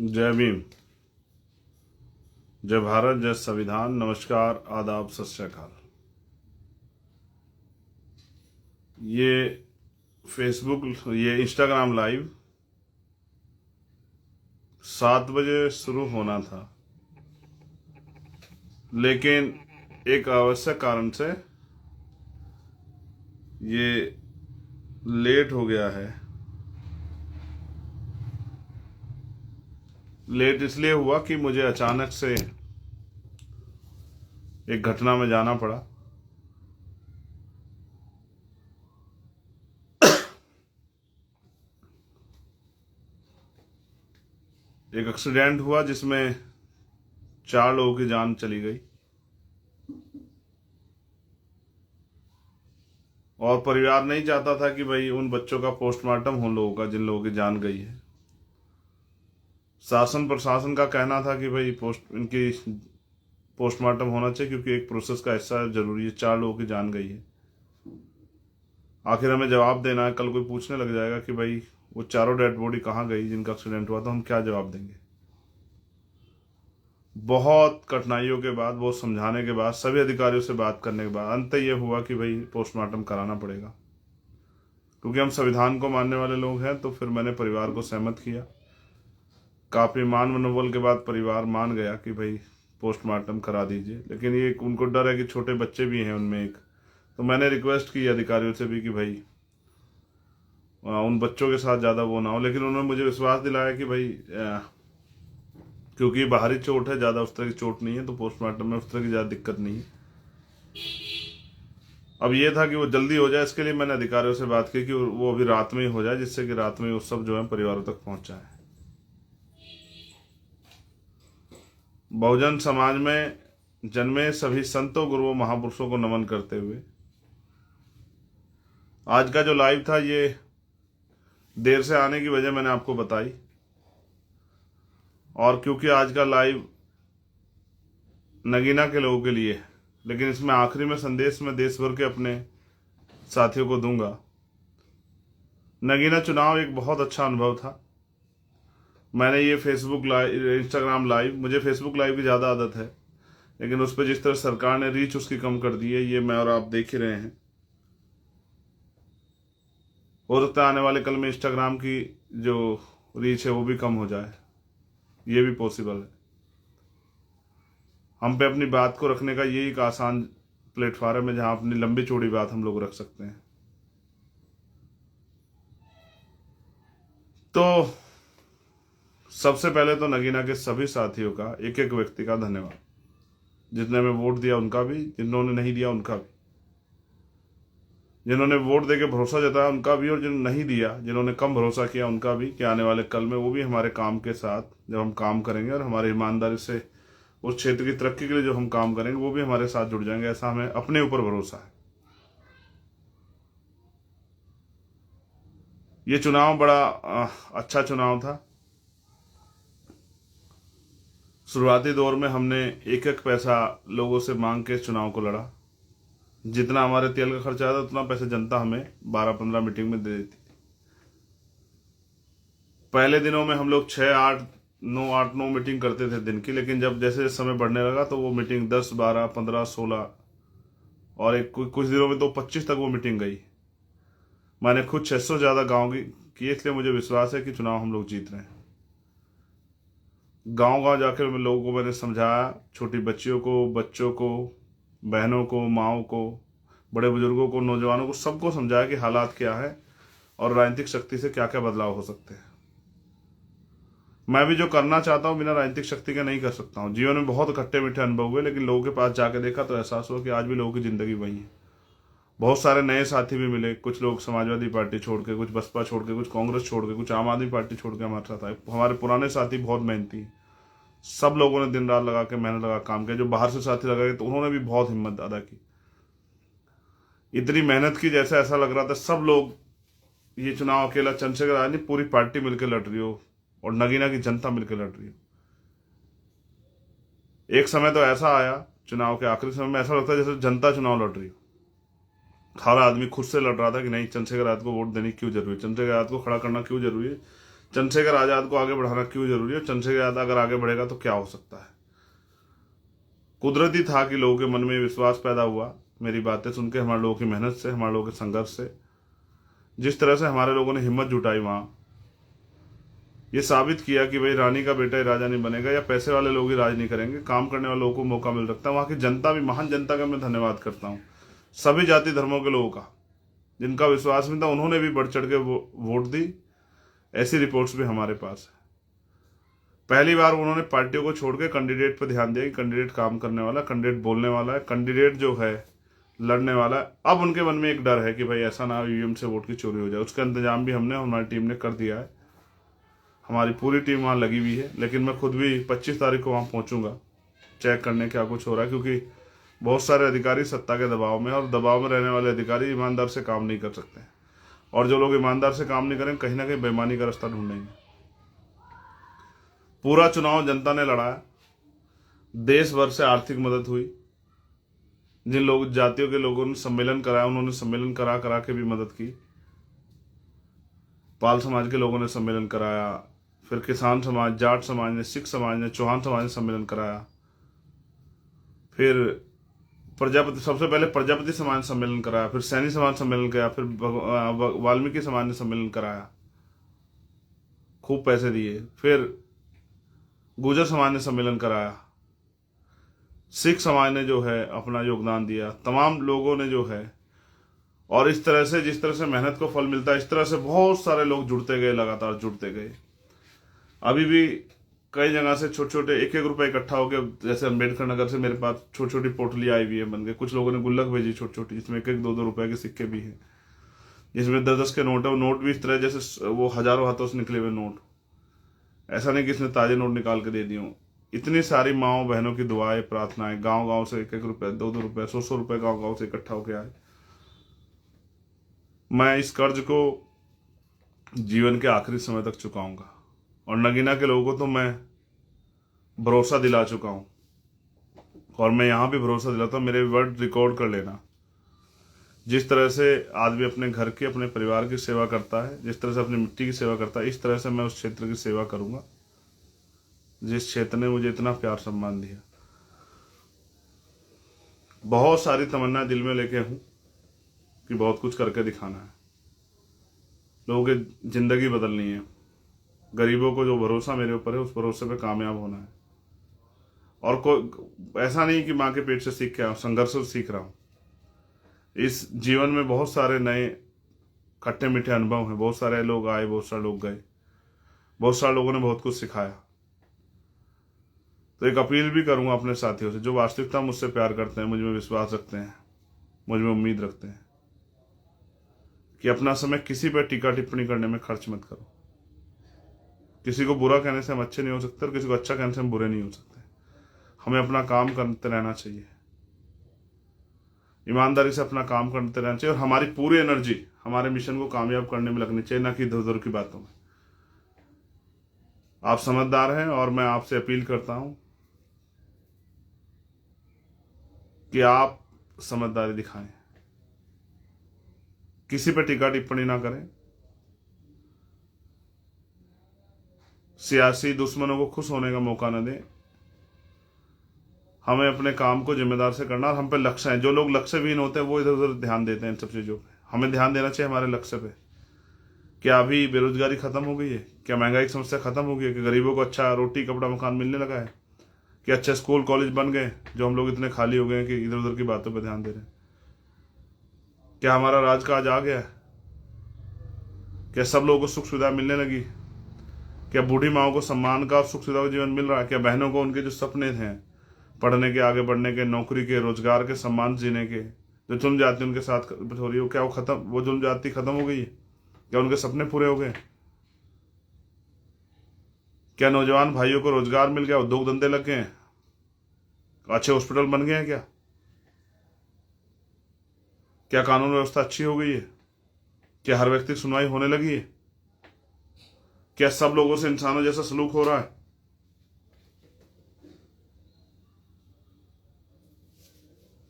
जय भीम, जय भारत, जय संविधान। नमस्कार, आदाब, सत श्री अकाल। ये फेसबुक, ये इंस्टाग्राम लाइव 7 बजे शुरू होना था, लेकिन एक आवश्यक कारण से ये लेट हो गया है। लेट इसलिए हुआ कि मुझे अचानक से एक घटना में जाना पड़ा। एक एक्सीडेंट हुआ जिसमें 4 लोगों की जान चली गई और परिवार नहीं चाहता था कि भाई उन बच्चों का पोस्टमार्टम हो, लोगों का जिन लोगों की जान गई है। शासन प्रशासन का कहना था कि भाई इनकी पोस्टमार्टम होना चाहिए क्योंकि एक प्रोसेस का हिस्सा जरूरी है। 4 लोगों की जान गई है, आखिर हमें जवाब देना है। कल कोई पूछने लग जाएगा कि भाई वो चारों डेड बॉडी कहाँ गई जिनका एक्सीडेंट हुआ, तो हम क्या जवाब देंगे। बहुत कठिनाइयों के बाद, बहुत समझाने के बाद, सभी अधिकारियों से बात करने के बाद अंत ये हुआ कि भाई पोस्टमार्टम कराना पड़ेगा। क्योंकि हम संविधान को मानने वाले लोग हैं, तो फिर मैंने परिवार को सहमत किया। काफ़ी मान मनोबल के बाद परिवार मान गया कि भाई पोस्टमार्टम करा दीजिए। लेकिन ये उनको डर है कि छोटे बच्चे भी हैं उनमें एक, तो मैंने रिक्वेस्ट की अधिकारियों से भी कि भाई उन बच्चों के साथ ज़्यादा वो ना हो। लेकिन उन्होंने मुझे विश्वास दिलाया कि भाई क्योंकि बाहरी चोट है, ज़्यादा उस तरह की चोट नहीं है, तो पोस्टमार्टम में उस तरह की ज़्यादा दिक्कत नहीं है। अब ये था कि वो जल्दी हो जाए, इसके लिए मैंने अधिकारियों से बात की कि वो अभी रात में ही हो जाए, जिससे कि रात में वो सब जो है परिवारों तक पहुंच जाए। बहुजन समाज में जन्मे सभी संतों, गुरुओं, महापुरुषों को नमन करते हुए आज का जो लाइव था, ये देर से आने की वजह मैंने आपको बताई। और क्योंकि आज का लाइव नगीना के लोगों के लिए है, लेकिन इसमें आखिरी में संदेश में देश भर के अपने साथियों को दूंगा। नगीना चुनाव एक बहुत अच्छा अनुभव था। मैंने ये फेसबुक लाइव, इंस्टाग्राम लाइव, मुझे फेसबुक लाइव की ज़्यादा आदत है, लेकिन उस पर जिस तरह सरकार ने रीच उसकी कम कर दी है, ये मैं और आप देख ही रहे हैं। हो सकता है आने वाले कल में इंस्टाग्राम की जो रीच है वो भी कम हो जाए, ये भी पॉसिबल है। हम पे अपनी बात को रखने का यही एक आसान प्लेटफॉर्म है जहां अपनी लंबी चौड़ी बात हम लोग रख सकते हैं। तो सबसे पहले तो नगीना के सभी साथियों का, एक एक व्यक्ति का धन्यवाद। जितने में वोट दिया उनका भी, जिन्होंने नहीं दिया उनका भी, जिन्होंने वोट देके भरोसा जताया उनका भी, और जिन्होंने नहीं दिया, जिन्होंने कम भरोसा किया उनका भी, कि आने वाले कल में वो भी हमारे काम के साथ जब हम काम करेंगे और हमारी ईमानदारी से उस क्षेत्र की तरक्की के लिए जो हम काम करेंगे वो भी हमारे साथ जुड़ जाएंगे। ऐसा हमें अपने ऊपर भरोसा है। ये चुनाव बड़ा अच्छा चुनाव था। शुरुआती दौर में हमने एक एक पैसा लोगों से मांग के चुनाव को लड़ा। जितना हमारे तेल का खर्चा आता उतना पैसा जनता हमें 12-15 मीटिंग में दे देती थी। पहले दिनों में हम लोग 6-8-9 मीटिंग करते थे दिन की, लेकिन जब जैसे समय बढ़ने लगा तो वो मीटिंग 10, 12, 15, 16 और कुछ दिनों में तो 25 तक वो मीटिंग गई। मैंने खुद 600 ज़्यादा गाँव की, इसलिए मुझे विश्वास है कि चुनाव हम लोग जीत रहे हैं। गांव गांव जाकर लोगों को मैंने समझाया, छोटी बच्चियों को, बच्चों को, बहनों को, माओं को, बड़े बुजुर्गों को, नौजवानों को, सबको समझाया कि हालात क्या है और राजनीतिक शक्ति से क्या क्या बदलाव हो सकते हैं। मैं भी जो करना चाहता हूँ बिना राजनीतिक शक्ति के नहीं कर सकता हूँ। जीवन में बहुत खट्टे मीठे अनुभव हुए, लेकिन लोगों के पास जाके देखा तो एहसास हुआ कि आज भी लोगों की जिंदगी वही है। बहुत सारे नए साथी भी मिले। कुछ लोग समाजवादी पार्टी छोड़ के, कुछ बसपा छोड़ के, कुछ कांग्रेस छोड़ के, कुछ आम आदमी पार्टी छोड़ के हमारे साथ आए। हमारे पुराने साथी बहुत मेहनती हैं। सब लोगों ने दिन रात लगा के, मेहनत लगा काम किया। जो बाहर से साथी लगा तो उन्होंने भी बहुत हिम्मत अदा की। इतनी मेहनत की जैसे ऐसा लग रहा था सब लोग, ये चुनाव अकेला चंद्रशेखर आजाद नहीं, पूरी पार्टी मिलकर लड़ रही हो और नगीना की जनता मिलकर लड़ रही हो। एक समय तो ऐसा आया चुनाव के आखिरी समय में, ऐसा लगता है जैसे जनता चुनाव लड़ रही हो। हर आदमी खुद से लड़ रहा था कि नहीं, चंद्रशेखर आजाद को वोट देनी क्यों जरूरी है, चंद्रशेखर आजाद को खड़ा करना क्यों जरूरी है, चंद्रशेखर आजाद को आगे बढ़ाना क्यों जरूरी है, चंद्रशेखर आजाद अगर आगे बढ़ेगा तो क्या हो सकता है। कुदरती था कि लोगों के मन में विश्वास पैदा हुआ मेरी बातें सुन के, हमारे लोगों की मेहनत से, हमारे लोगों के संघर्ष से। जिस तरह से हमारे लोगों ने हिम्मत जुटाई वहां, ये साबित किया कि भाई रानी का बेटा ही राजा नहीं बनेगा या पैसे वाले लोग ही राज नहीं करेंगे, काम करने वाले लोगों को मौका मिल सकता है। वहां की जनता भी, महान जनता का मैं धन्यवाद करता हूँ, सभी जाति धर्मों के लोगों का, जिनका विश्वास में था उन्होंने भी बढ़ चढ़ के वोट दी। ऐसी रिपोर्ट्स भी हमारे पास है। पहली बार उन्होंने पार्टियों को छोड़ के कैंडिडेट पर ध्यान दिया कि कैंडिडेट काम करने वाला, कैंडिडेट बोलने वाला है, कैंडिडेट जो है लड़ने वाला है। अब उनके मन में एक डर है कि भाई ऐसा ना ईवीएम से वोट की चोरी हो जाए। उसका इंतजाम भी हमने, हमारी टीम ने कर दिया है। हमारी पूरी टीम वहाँ लगी हुई है, लेकिन मैं खुद भी 25 तारीख को वहाँ पहुँचूंगा चेक करने क्या कुछ हो रहा है, क्योंकि बहुत सारे अधिकारी सत्ता के दबाव में, और दबाव में रहने वाले अधिकारी ईमानदार से काम नहीं कर सकते, और जो लोग ईमानदार से काम नहीं करें कहीं ना कहीं बेईमानी का रास्ता ढूंढेंगे। पूरा चुनाव जनता ने लड़ा है, देश भर से आर्थिक मदद हुई। जिन लोग जातियों के लोगों ने सम्मेलन कराया, उन्होंने सम्मेलन करा करा के भी मदद की। पाल समाज के लोगों ने सम्मेलन कराया, फिर किसान समाज, जाट समाज ने, सिख समाज ने, चौहान समाज ने सम्मेलन कराया, फिर प्रजापति, सबसे पहले प्रजापति समाज ने सम्मेलन कराया, फिर सैनी समाज सम्मेलन कराया, फिर वाल्मीकि समाज ने सम्मेलन कराया, खूब पैसे दिए। फिर गुर्जर समाज ने सम्मेलन कराया, सिख समाज ने जो है अपना योगदान दिया, तमाम लोगों ने जो है। और इस तरह से, जिस तरह से मेहनत को फल मिलता है, इस तरह से बहुत सारे लोग जुड़ते गए, लगातार जुड़ते गए। अभी भी कई जगह से छोटे छोटे 1-1 रुपए इकट्ठा हो गया। जैसे अम्बेडकर नगर से मेरे पास छोटी छोटी पोटली आई हुई है बन के, कुछ लोगों ने गुल्लक भेजी छोटी छोटी, जिसमें 1-1, 2-2 रुपए के सिक्के भी हैं, जिसमें 10-10 के नोट है। वो नोट भी इस तरह जैसे वो हजारों हाथों से निकले हुए नोट, ऐसा नहीं कि इसने ताजे नोट निकाल के दे दिए हों। इतनी सारी माओ बहनों की दुआएं, प्रार्थनाएं, गांव गांव से 1-1 रुपए, 2-2 रुपए, 100-100 रुपए गांव गांव से इकट्ठा होकर आए। मैं इस कर्ज को जीवन के आखिरी समय तक चुकाऊंगा, और नगीना के लोगों को तो मैं भरोसा दिला चुका हूं, और मैं यहां भी भरोसा दिलाता हूं, मेरे वर्ड रिकॉर्ड कर लेना। जिस तरह से आदमी अपने घर की, अपने परिवार की सेवा करता है, जिस तरह से अपनी मिट्टी की सेवा करता है, इस तरह से मैं उस क्षेत्र की सेवा करूंगा जिस क्षेत्र ने मुझे इतना प्यार सम्मान दिया। बहुत सारी तमन्ना दिल में लेके हूं कि बहुत कुछ करके दिखाना है, लोगों की जिंदगी बदलनी है। गरीबों को जो भरोसा मेरे ऊपर है, उस भरोसे पे कामयाब होना है। और कोई ऐसा नहीं कि माँ के पेट से सीख के आया, संघर्ष से सीख रहा हूं। इस जीवन में बहुत सारे नए खट्टे मीठे अनुभव हैं, बहुत सारे लोग आए, बहुत सारे लोग गए, बहुत सारे लोगों ने बहुत कुछ सिखाया। तो एक अपील भी करूंगा अपने साथियों से, जो वास्तविकता मुझसे प्यार करते हैं, मुझ में विश्वास रखते हैं, मुझ में उम्मीद रखते हैं, कि अपना समय किसी पर टीका टिप्पणी करने में खर्च मत करो। किसी को बुरा कहने से हम अच्छे नहीं हो सकते, और किसी को अच्छा कहने से हम बुरे नहीं हो सकते। हमें अपना काम करते रहना चाहिए, ईमानदारी से अपना काम करते रहना चाहिए, और हमारी पूरी एनर्जी हमारे मिशन को कामयाब करने में लगनी चाहिए, ना कि इधर उधर की बातों में। आप समझदार हैं, और मैं आपसे अपील करता हूं कि आप समझदारी दिखाएं, किसी पर टीका टिप्पणी ना करें, सियासी दुश्मनों को खुश होने का मौका न दें। हमें अपने काम को जिम्मेदार से करना, और हम पे लक्ष्य है। जो लोग लक्ष्यहीन होते हैं वो इधर उधर ध्यान देते हैं इन सब चीज़ों पे। हमें ध्यान देना चाहिए हमारे लक्ष्य पे। क्या अभी बेरोजगारी खत्म हो गई है? क्या महंगाई की समस्या खत्म हो गई है? कि गरीबों को अच्छा रोटी कपड़ा मकान मिलने लगा है? कि अच्छे स्कूल कॉलेज बन गए, जो हम लोग इतने खाली हो गए हैं कि इधर उधर की बातों पर ध्यान दे रहे हैं? क्या हमारा राजकाज आ गया है? क्या सब लोगों को सुख सुविधा मिलने लगी? क्या बूढ़ी माओ को सम्मान का और सुख सुविधा का जीवन मिल रहा है? क्या बहनों को उनके जो सपने थे, पढ़ने के, आगे बढ़ने के, नौकरी के, रोजगार के, सम्मान जीने के, जो जुल्म जाति उनके साथ हो रही हो, क्या वो जुल्म जाति खत्म हो गई है? क्या उनके सपने पूरे हो गए? क्या नौजवान भाइयों को रोजगार मिल गया, उद्योग धंधे लग गए हैं, अच्छे हॉस्पिटल बन गए हैं? क्या कानून व्यवस्था अच्छी हो गई है? क्या हर व्यक्ति की सुनवाई होने लगी है? क्या सब लोगों से इंसानों जैसा सलूक हो रहा है?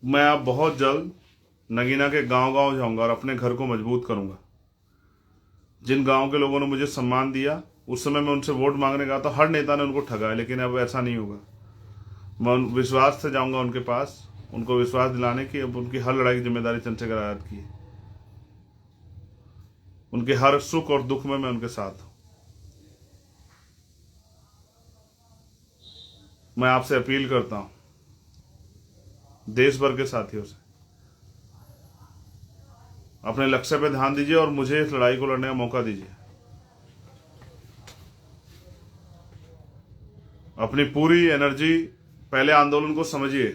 मैं अब बहुत जल्द नगीना के गांव गांव जाऊंगा और अपने घर को मजबूत करूंगा। जिन गांव के लोगों ने मुझे सम्मान दिया, उस समय मैं उनसे वोट मांगने गया तो हर नेता ने उनको ठगा है, लेकिन अब ऐसा नहीं होगा। मैं विश्वास से जाऊंगा उनके पास, उनको विश्वास दिलाने की अब उनकी हर लड़ाई की जिम्मेदारी चंद्रशेखर आजाद की है। उनके हर सुख और दुख में मैं उनके साथ हूं। मैं आपसे अपील करता हूं देश भर के साथियों से, अपने लक्ष्य पे ध्यान दीजिए और मुझे इस लड़ाई को लड़ने का मौका दीजिए। अपनी पूरी एनर्जी पहले आंदोलन को समझिए।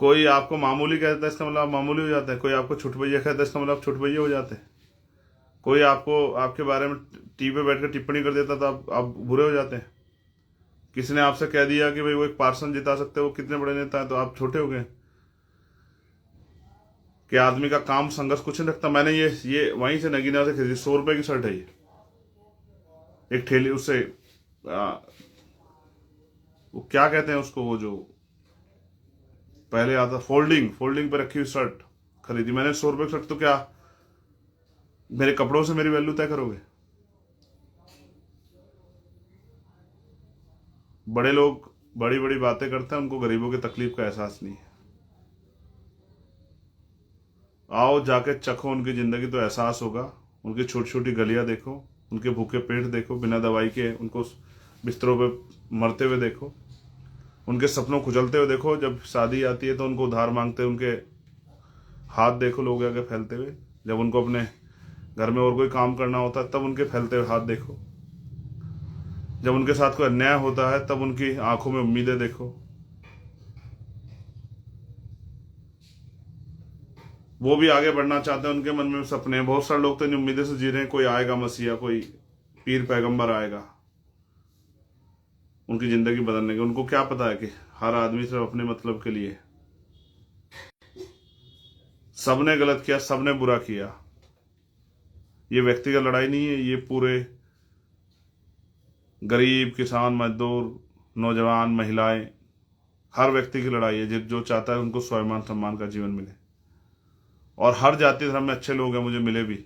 कोई आपको मामूली कहता है इसका मतलब आप मामूली हो जाते हैं, कोई आपको छुटभैया कहता है इसका मतलब आप छुटभैया हो जाते हैं, कोई आपको आपके बारे में टीवी पे बैठकर टिप्पणी कर देता तो आप बुरे हो जाते हैं। किसी ने आपसे कह दिया कि भाई वो एक पार्सन जिता सकते हैं, वो कितने बड़े नेता हैं, तो आप छोटे हो गए कि आदमी का काम संघर्ष कुछ नहीं रखता। मैंने ये वहीं से नगीना से खरीदी, 100 रुपए की शर्ट है ये, एक ठेली उससे वो क्या कहते हैं उसको, वो जो पहले आता फोल्डिंग पे रखी हुई शर्ट खरीदी मैंने। 100 रुपए की शर्ट, तो क्या मेरे कपड़ों से मेरी वैल्यू तय करोगे? बड़े लोग बड़ी बड़ी बातें करते हैं, उनको गरीबों की तकलीफ का एहसास नहीं है। आओ जाके चखो उनकी जिंदगी तो एहसास होगा। उनकी छोटी छोटी गलियां देखो, उनके भूखे पेट देखो, बिना दवाई के उनको बिस्तरों पे मरते हुए देखो, उनके सपनों कुचलते हुए देखो। जब शादी आती है तो उनको उधार मांगते हैं, उनके हाथ देखो लोग आगे फैलते हुए। जब उनको अपने घर में और कोई काम करना होता है तब उनके फैलते हुए हाथ देखो। जब उनके साथ कोई अन्याय होता है तब उनकी आंखों में उम्मीदें देखो। वो भी आगे बढ़ना चाहते हैं, उनके मन में सपने हैं। बहुत सारे लोग तो इन उम्मीदें से जी रहे हैं कोई आएगा मसीहा, कोई पीर पैगंबर आएगा उनकी जिंदगी बदलने की। उनको क्या पता है कि हर आदमी सिर्फ अपने मतलब के लिए। सबने गलत किया, सबने बुरा किया। ये व्यक्तिगत लड़ाई नहीं है, ये पूरे गरीब, किसान, मजदूर, नौजवान, महिलाएं, हर व्यक्ति की लड़ाई है जो चाहता है उनको स्वाभिमान सम्मान का जीवन मिले। और हर जाति धर्म में अच्छे लोग हैं, मुझे मिले भी,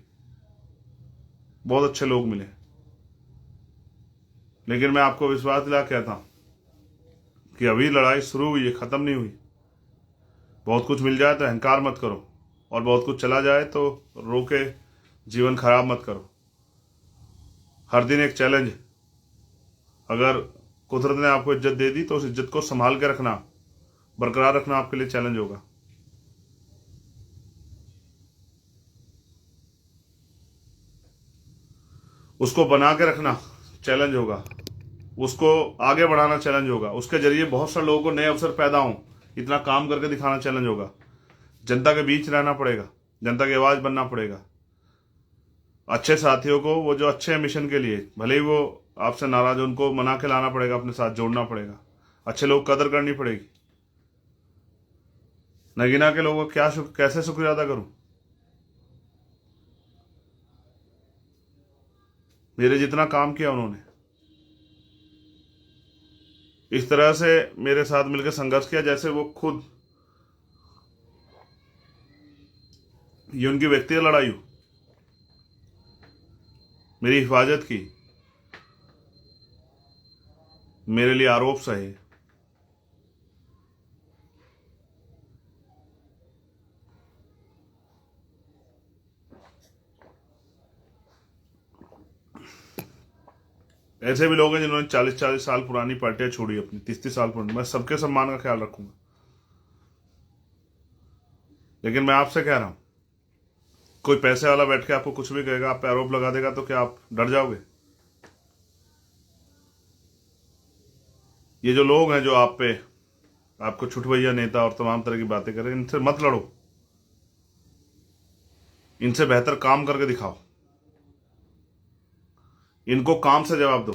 बहुत अच्छे लोग मिले। लेकिन मैं आपको विश्वास दिला कहता हूं कि अभी लड़ाई शुरू हुई है, खत्म नहीं हुई। बहुत कुछ मिल जाए तो अहंकार मत करो, और बहुत कुछ चला जाए तो रो के जीवन खराब मत करो। हर दिन एक चैलेंज। अगर कुदरत ने आपको इज्जत दे दी तो उस इज्जत को संभाल के रखना, बरकरार रखना आपके लिए चैलेंज होगा। उसको बना के रखना चैलेंज होगा, उसको आगे बढ़ाना चैलेंज होगा, उसके जरिए बहुत सारे लोगों को नए अवसर पैदा हों, इतना काम करके दिखाना चैलेंज होगा। जनता के बीच रहना पड़ेगा, जनता की आवाज बनना पड़ेगा। अच्छे साथियों को, वो जो अच्छे हैं मिशन के लिए, भले ही वो आपसे नाराज हो, उनको मना के लाना पड़ेगा, अपने साथ जोड़ना पड़ेगा। अच्छे लोग कदर करनी पड़ेगी। नगीना के लोगों का कैसे शुक्रिया अदा करूं? मेरे जितना काम किया उन्होंने, इस तरह से मेरे साथ मिलकर संघर्ष किया जैसे वो खुद, ये उनकी व्यक्तिगत लड़ाई हो, मेरी हिफाजत की, मेरे लिए आरोप सहे। ऐसे भी लोग हैं जिन्होंने 40-40 साल पुरानी पार्टियां छोड़ी, अपनी 30-30 साल पुरानी। मैं सबके सम्मान का ख्याल रखूंगा। लेकिन मैं आपसे कह रहा हूं, कोई पैसे वाला बैठ के आपको कुछ भी कहेगा, आप पे आरोप लगा देगा, तो क्या आप डर जाओगे? ये जो लोग हैं जो आप पे, आपको छुटभैया नेता और तमाम तरह की बातें करें, इनसे मत लड़ो, इनसे बेहतर काम करके दिखाओ, इनको काम से जवाब दो।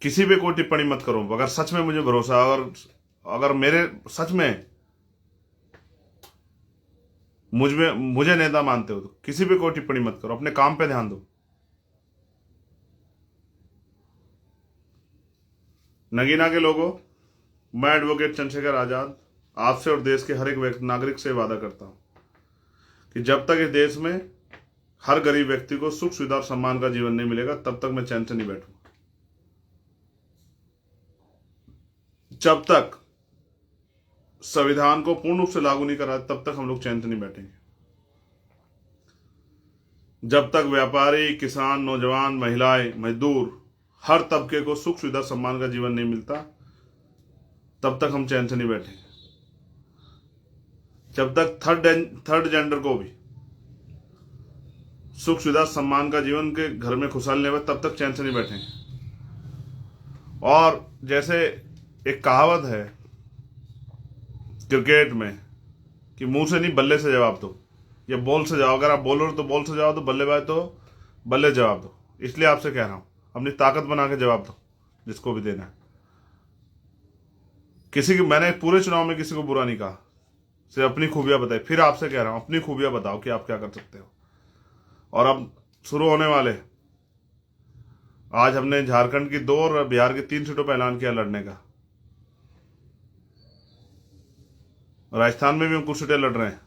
किसी पे कोई टिप्पणी मत करो। अगर सच में मुझे भरोसा, अगर अगर मेरे सच में मुझे नेता मानते हो तो किसी पे कोई टिप्पणी मत करो, अपने काम पे ध्यान दो। नगीना के लोगों, मैं एडवोकेट चंद्रशेखर आजाद आपसे और देश के हर एक नागरिक से वादा करता हूं कि जब तक इस देश में हर गरीब व्यक्ति को सुख सुविधा और सम्मान का जीवन नहीं मिलेगा तब तक मैं चैन से नहीं बैठूंगा। जब तक संविधान को पूर्ण रूप से लागू नहीं करा तब तक हम लोग चैन से नहीं बैठेंगे। जब तक व्यापारी, किसान, नौजवान, महिलाएं, मजदूर, हर तबके को सुख सुविधा सम्मान का जीवन नहीं मिलता तब तक हम चैन से नहीं बैठेंगे। जब तक थर्ड जेंडर को भी सुख सुविधा सम्मान का जीवन के घर में खुशहाली नहीं तब तक चैन से नहीं बैठेंगे। और जैसे एक कहावत है क्रिकेट में कि मुंह से नहीं बल्ले से जवाब दो, या बॉल से जाओ। अगर आप बॉलर तो बॉल से जवाब दो, बल्लेबाज तो बल्ले जवाब दो। इसलिए आपसे कह रहा हूं अपनी ताकत बना के जवाब दो जिसको भी देना है। किसी की, मैंने पूरे चुनाव में किसी को बुरा नहीं कहा, सिर्फ अपनी खूबियां बताई। फिर आपसे कह रहा हूं अपनी खूबियां बताओ कि आप क्या कर सकते हो। और अब शुरू होने वाले, आज हमने झारखंड की 2 और बिहार की 3 सीटों पर ऐलान किया लड़ने का। राजस्थान में भी हम कुछ सीटें लड़ रहे हैं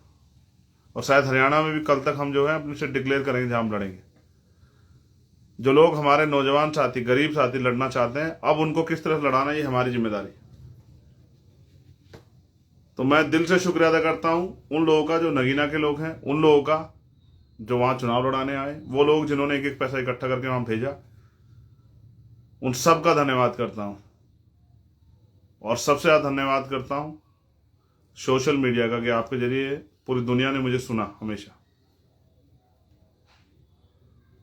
और शायद हरियाणा में भी कल तक हम जो है अपनी सीट डिक्लेयर करेंगे जहां हम लड़ेंगे। जो लोग हमारे नौजवान साथी, गरीब साथी लड़ना चाहते हैं, अब उनको किस तरह लड़ाना ये हमारी जिम्मेदारी। तो मैं दिल से शुक्रिया अदा करता हूं उन लोगों का जो नगीना के लोग हैं, उन लोगों का जो वहां चुनाव लड़ाने आए, वो लोग जिन्होंने एक एक पैसा इकट्ठा करके वहां भेजा, उन सब का धन्यवाद करता हूं। और सबसे ज्यादा धन्यवाद करता हूं सोशल मीडिया का कि आपके जरिए पूरी दुनिया ने मुझे सुना हमेशा।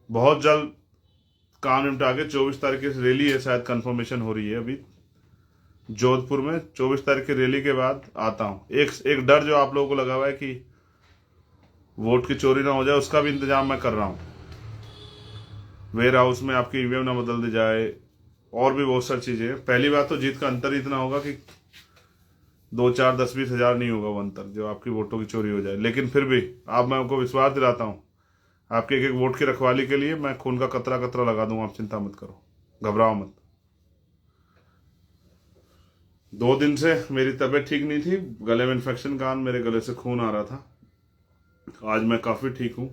बहुत जल्द काम निपटा के 24 तारीख की रैली है, शायद कंफर्मेशन हो रही है अभी जोधपुर में। 24 तारीख की रैली के बाद आता हूं। एक डर जो आप लोगों को लगा हुआ है कि वोट की चोरी ना हो जाए, उसका भी इंतजाम मैं कर रहा हूं। वेयर हाउस में आपकी ईवीएम ना बदल दी जाए और भी बहुत सारी चीजें। पहली बात तो जीत का अंतर इतना होगा कि 2, 4, 10, 20 हजार नहीं होगा वो अंतर जो आपकी वोटों की चोरी हो जाए। लेकिन फिर भी मैं आपको विश्वास दिलाता हूं आपके एक एक वोट की रखवाली के लिए मैं खून का कतरा कतरा लगा दूंगा। आप चिंता मत करो, घबराओ मत। 2 दिन से मेरी तबीयत ठीक नहीं थी, गले में इन्फेक्शन का, मेरे गले से खून आ रहा था। आज मैं काफ़ी ठीक हूँ,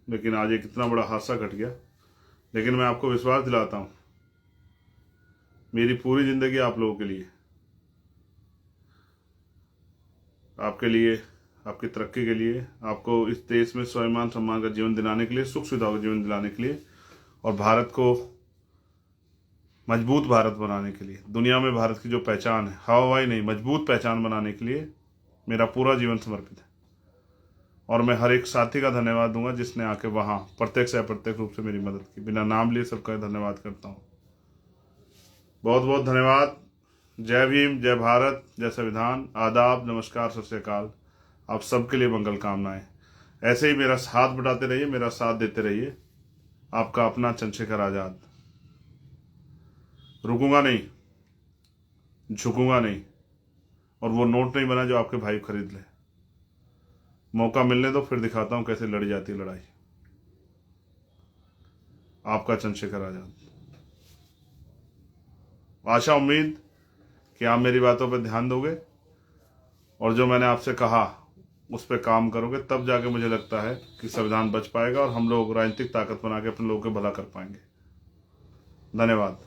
लेकिन आज एक इतना बड़ा हादसा घट गया। लेकिन मैं आपको विश्वास दिलाता हूँ मेरी पूरी जिंदगी आप लोगों के लिए, आपके लिए, आपकी तरक्की के लिए, आपको इस देश में स्वाभिमान सम्मान का जीवन दिलाने के लिए, सुख सुविधाओं का जीवन दिलाने के लिए और भारत को मजबूत भारत बनाने के लिए, दुनिया में भारत की जो पहचान है, हवाई नहीं मजबूत पहचान बनाने के लिए मेरा पूरा जीवन समर्पित है। और मैं हर एक साथी का धन्यवाद दूंगा जिसने आके वहां प्रत्यक्ष या अप्रत्यक्ष रूप से मेरी मदद की। बिना नाम लिए सबका धन्यवाद करता हूं। बहुत बहुत धन्यवाद। जय भीम, जय भारत, जय संविधान, आदाब, नमस्कार, सत श्री अकाल। आप सबके लिए मंगल कामनाएं। ऐसे ही मेरा हाथ बढ़ाते रहिए, मेरा साथ देते रहिए। आपका अपना चंद्रशेखर आजाद। रुकूंगा नहीं, झुकूंगा नहीं, और वो नोट नहीं बना जो आपके भाई खरीद ले। मौका मिलने दो, फिर दिखाता हूं कैसे लड़ी जाती है लड़ाई। आपका चंद्रशेखर आजाद। आशा उम्मीद कि आप मेरी बातों पर ध्यान दोगे और जो मैंने आपसे कहा उस पर काम करोगे, तब जाके मुझे लगता है कि संविधान बच पाएगा और हम लोग राजनीतिक ताकत बना के अपने लोगों के भला कर पाएंगे। धन्यवाद।